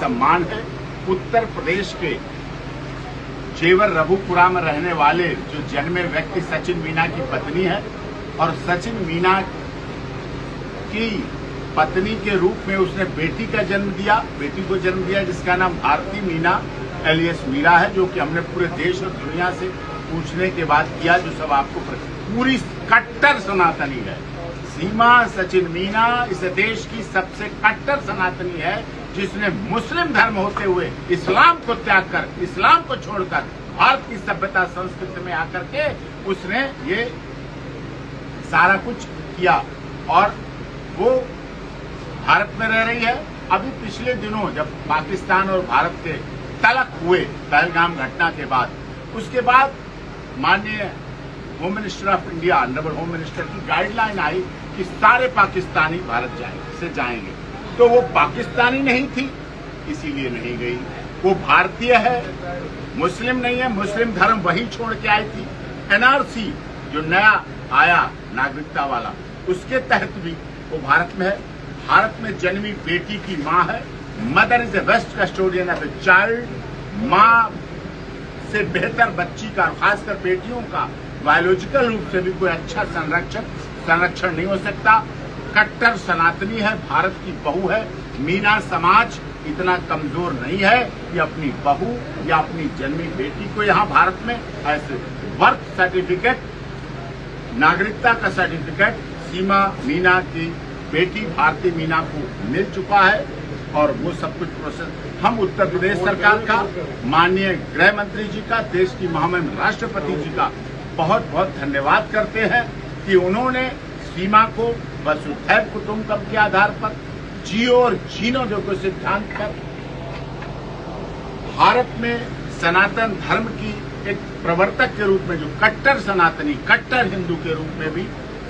सम्मान है। उत्तर प्रदेश के जेवर रघुपुरा में रहने वाले जो जन्मे व्यक्ति सचिन मीना की पत्नी है और सचिन मीना की पत्नी के रूप में उसने बेटी को जन्म दिया जिसका नाम भारती मीना एलियस मीरा है, जो कि हमने पूरे देश और दुनिया से पूछने के बाद किया, जो सब आपको पूरी कट्टर सनातनी है। सीमा सचिन मीना इस देश की सबसे कट्टर सनातनी है, जिसने मुस्लिम धर्म होते हुए इस्लाम को त्याग कर, इस्लाम को छोड़कर भारत की सभ्यता संस्कृति में आकर के उसने ये सारा कुछ किया और वो भारत में रह रही है। अभी पिछले दिनों जब पाकिस्तान और भारत के तलक हुए पहलगाम घटना के बाद, उसके बाद माननीय home minister of India, honourable home minister की गाइडलाइन आई कि सारे पाकिस्तानी भारत जाएंगे। तो वो पाकिस्तानी नहीं थी, इसीलिए नहीं गई। वो भारतीय है, मुस्लिम नहीं है। मुस्लिम धर्म वही छोड़ के आई थी। एनआरसी जो नया आया नागरिकता वाला, उसके तहत भी वो भारत में है। भारत में जन्मी बेटी की माँ है। Mother is the best custodian of the child. माँ से बेहतर बच्ची का, खासकर बेटियों का बायोलॉजिकल रूप से भी कोई अच्छा संरक्षण नहीं हो सकता। कट्टर सनातनी है, भारत की बहू है। मीना समाज इतना कमजोर नहीं है कि अपनी बहू या अपनी जन्मी बेटी को यहाँ भारत में ऐसे बर्थ सर्टिफिकेट, नागरिकता का सर्टिफिकेट सीमा मीना की बेटी भारती मीना को मिल चुका है और वो सब कुछ प्रोसेस हम उत्तर प्रदेश सरकार का, माननीय गृह मंत्री जी का, देश की महामहिम राष्ट्रपति जी का बहुत बहुत धन्यवाद करते हैं कि उन्होंने सीमा को वसुधैव कुटुंबकम के आधार पर, जियो और जीनो जो को सिद्धांत पर भारत में सनातन धर्म की एक प्रवर्तक के रूप में, जो कट्टर सनातनी, कट्टर हिंदू के रूप में भी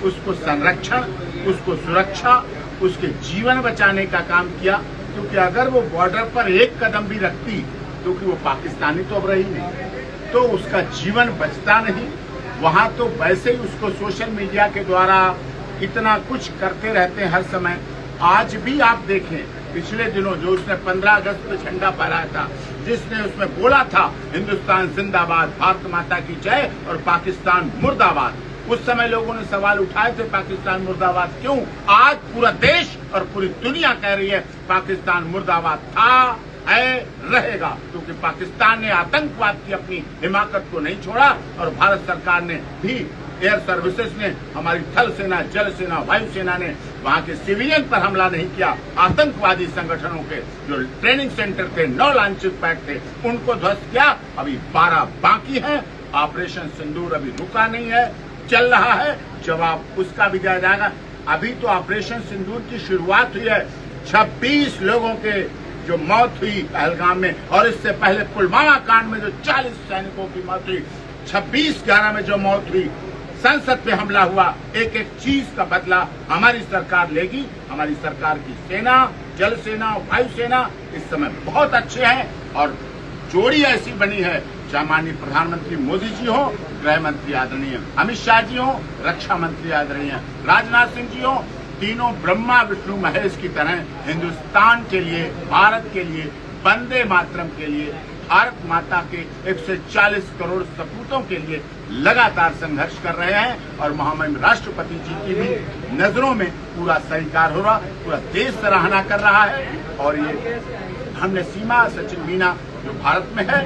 उसको संरक्षण, उसको सुरक्षा, उसके जीवन बचाने का काम किया। क्योंकि अगर वो बॉर्डर पर एक कदम भी रखती, क्योंकि वो पाकिस्तानी तो अब रही नहीं, तो उसका जीवन बचता नहीं। वहां तो वैसे ही उसको सोशल मीडिया के द्वारा इतना कुछ करते रहते हैं हर समय। आज भी आप देखें, पिछले दिनों जो उसने 15 अगस्त पे झंडा फहराया था, जिसने उसमें बोला था हिंदुस्तान जिंदाबाद, भारत माता की जय और पाकिस्तान मुर्दाबाद, उस समय लोगों ने सवाल उठाए थे पाकिस्तान मुर्दाबाद क्यों। आज पूरा देश और पूरी दुनिया कह रही है पाकिस्तान मुर्दाबाद था, है, रहेगा, क्योंकि पाकिस्तान ने आतंकवाद की अपनी हिमाकत को नहीं छोड़ा और भारत सरकार ने भी, एयर सर्विसेज ने, हमारी थल सेना, जल सेना, वायु सेना ने वहां के सिविलियन पर हमला नहीं किया। आतंकवादी संगठनों के जो ट्रेनिंग सेंटर थे, 9 लॉन्चिंग पैड थे, उनको ध्वस्त किया। अभी 12 बाकी हैं। ऑपरेशन सिंदूर अभी रुका नहीं है, चल रहा है, जवाब उसका भी दिया जाएगा। अभी तो ऑपरेशन सिंदूर की शुरुआत हुई है। 26 लोगों के जो मौत हुई पहलगाम में, और इससे पहले पुलवामा कांड में जो 40 सैनिकों की मौत हुई, 26/11 में जो मौत हुई, संसद पे हमला हुआ, एक एक चीज का बदला हमारी सरकार लेगी। हमारी सरकार की सेना, जल सेना, वायु सेना इस समय बहुत अच्छे हैं और जोड़ी ऐसी बनी है, चाहे माननीय प्रधानमंत्री मोदी जी हो, गृह मंत्री आदरणीय अमित शाह जी हो, रक्षा मंत्री आदरणीय राजनाथ सिंह जी हो, तीनों ब्रह्मा विष्णु महेश की तरह हिंदुस्तान के लिए, भारत के लिए, वंदे मातरम के लिए, भारत माता के 140 करोड़ सपूतों के लिए लगातार संघर्ष कर रहे हैं। और महामहिम राष्ट्रपति जी की भी नजरों में पूरा सहीकार हो रहा, पूरा देश सराहना कर रहा है। और ये हमने सीमा सचिन मीना जो भारत में है,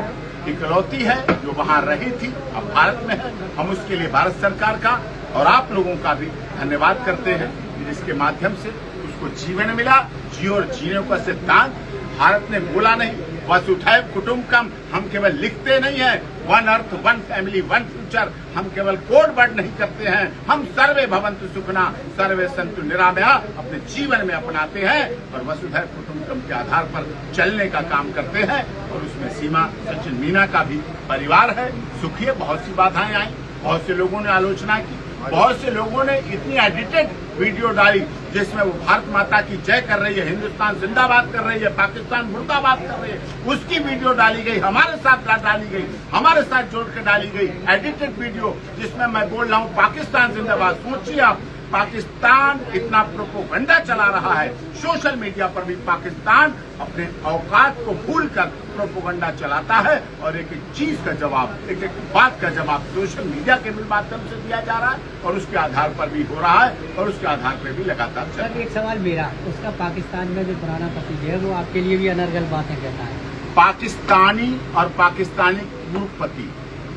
इकलौती है जो वहां रही थी, अब भारत में है, हम उसके लिए भारत सरकार का और आप लोगों का भी धन्यवाद करते हैं, जिसके माध्यम से उसको जीवन मिला। जियो और जीने का सिद्धांत भारत ने बोला नहीं, वसुधैव कुटुंबकम हम केवल लिखते नहीं है, one earth, one family, one future हम केवल कोड वर्ड नहीं करते हैं, हम सर्वे भवन्तु सुखिनः सर्वे सन्तु निरामयाः अपने जीवन में अपनाते हैं और वसुधैव कुटुंबकम के आधार पर चलने का काम करते हैं। और उसमें सीमा सचिन मीना का भी परिवार है, सुखी है। बहुत सी बाधाएं आई, बहुत से लोगों ने आलोचना की, बहुत से लोगों ने इतनी एडिटेड वीडियो डाली जिसमें वो भारत माता की जय कर रही है, हिंदुस्तान जिंदाबाद कर रही है, पाकिस्तान मुर्दाबाद कर रही है, उसकी वीडियो डाली गई, हमारे साथ डाली गई, हमारे साथ जोड़ के डाली गई एडिटेड वीडियो, जिसमें मैं बोल रहा हूँ पाकिस्तान जिंदाबाद। सोचिए आप, पाकिस्तान इतना प्रोपोगंडा चला रहा है, सोशल मीडिया पर भी पाकिस्तान अपने औकात को भूलकर प्रोपोगंडा चलाता है और एक एक चीज का जवाब, एक एक बात का जवाब सोशल मीडिया के माध्यम से दिया जा रहा है और उसके आधार पर भी हो रहा है और उसके आधार पर भी लगातार चल रहा है। एक सवाल मेरा, उसका पाकिस्तान में जो पुराना पति है वो आपके लिए भी अनर्गल बातें कहता है। पाकिस्तानी और पाकिस्तानी पूर्वपति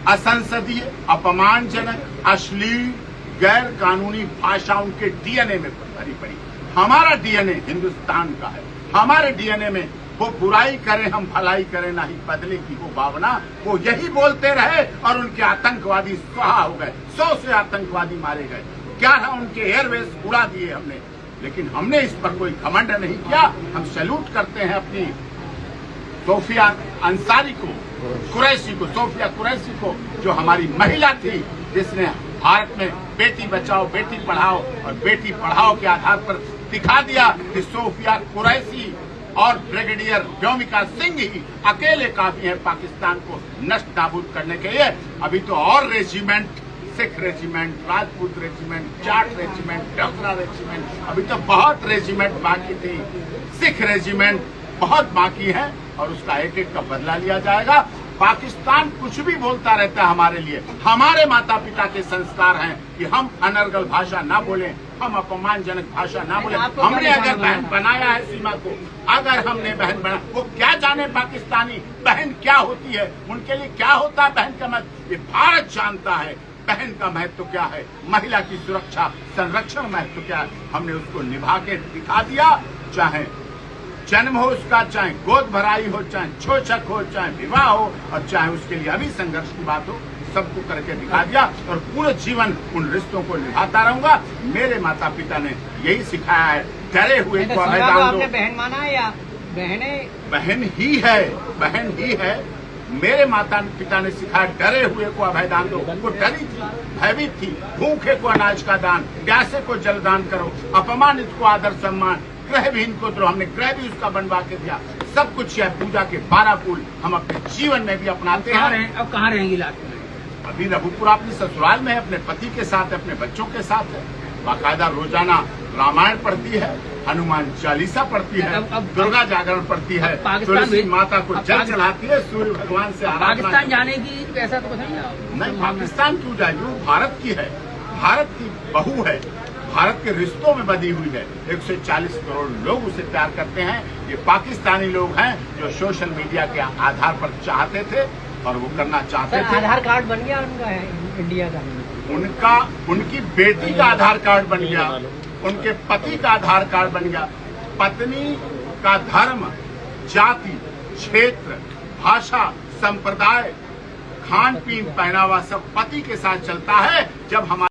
असंसदीय, अपमानजनक, अश्लील, गैर कानूनी भाषा उनके डीएनए में भरी पड़ी। हमारा डीएनए हिंदुस्तान का है, हमारे डीएनए में वो बुराई करें हम भलाई करें ना ही बदले की वो भावना, वो यही बोलते रहे और उनके आतंकवादी स्वाहा हो गए। 100 से आतंकवादी मारे गए, 11 उनके एयरवेज उड़ा दिए हमने, लेकिन हमने इस पर कोई घमंड नहीं किया। हम सैल्यूट करते हैं अपनी सोफिया अंसारी को, कुरैशी को, सोफिया कुरैशी को, जो हमारी महिला थी जिसने भारत में बेटी बचाओ बेटी पढ़ाओ और बेटी पढ़ाओ के आधार पर दिखा दिया कि सोफिया कुरैशी और ब्रिगेडियर व्योमिका सिंह ही अकेले काफी है पाकिस्तान को नष्ट नाबूद करने के लिए। अभी तो और regiment, Sikh regiment, Rajput regiment, Jat regiment, Dogra regiment, अभी तो बहुत रेजिमेंट बाकी थी। सिख रेजिमेंट बहुत बाकी है और उसका एक एक का बदला लिया जाएगा। पाकिस्तान कुछ भी बोलता रहता है हमारे लिए, हमारे माता पिता के संस्कार हैं कि हम अनर्गल भाषा ना बोलें, हम अपमानजनक भाषा ना बोलें। हमने अगर बहन बनाया है सीमा को, अगर हमने बहन बना, वो क्या जाने पाकिस्तानी बहन क्या होती है, उनके लिए क्या होता है बहन का महत्व, ये भारत जानता है बहन का महत्व क्या है, महिला की सुरक्षा संरक्षण महत्व क्या है। हमने उसको निभा के दिखा दिया, चाहे जन्म हो उसका, चाहे गोद भराई हो, चाहे छोचक हो, चाहे विवाह हो और चाहे उसके लिए अभी संघर्ष की बात हो, सबको करके दिखा दिया और पूरे जीवन उन रिश्तों को निभाता रहूंगा। मेरे माता पिता ने यही सिखाया है, डरे हुए को अभय दान दो। आपने बहन माना है या बहने? बहन ही है, बहन ही है। मेरे माता पिता ने सिखाया डरे हुए को अभय दान दो। वो डरी थी, भयभीत थी, भूखे को अनाज का दान, प्यासे को जल दान करो, अपमानित को आदर सम्मान, गृहविहीन को द्रोह, हमने गृह भी उसका बनवा के दिया। सब कुछ है, पूजा के 12 फूल हम अपने जीवन में भी अपनाते हैं। अब कहाँ रहेंगी लास्ट में? अभी रघुपुर अपनी ससुराल में है, अपने पति के साथ है, अपने बच्चों के साथ है। बाकायदा रोजाना रामायण पढ़ती है, हनुमान चालीसा पढ़ती है, दुर्गा जागरण पढ़ती है, तुलसी माता को जल चढ़ाती है, सूर्य भगवान से आराधना। पाकिस्तान जाने की ऐसा तो बताइए। नहीं, पाकिस्तान क्यों जाएगी? वो भारत की है, भारत की बहू है, भारत के रिश्तों में बधी हुई है। 140 करोड़ लोग उसे प्यार करते हैं। ये पाकिस्तानी लोग हैं जो सोशल मीडिया के आधार पर चाहते थे और वो करना चाहते थे। आधार कार्ड बन गया उनका इंडिया का, उनकी बेटी का आधार कार्ड बन गया, उनके पति का आधार कार्ड बन गया। पत्नी का धर्म, जाति, क्षेत्र, भाषा, संप्रदाय, खान पीन, पहनावा सब पति के साथ चलता है। जब हमारे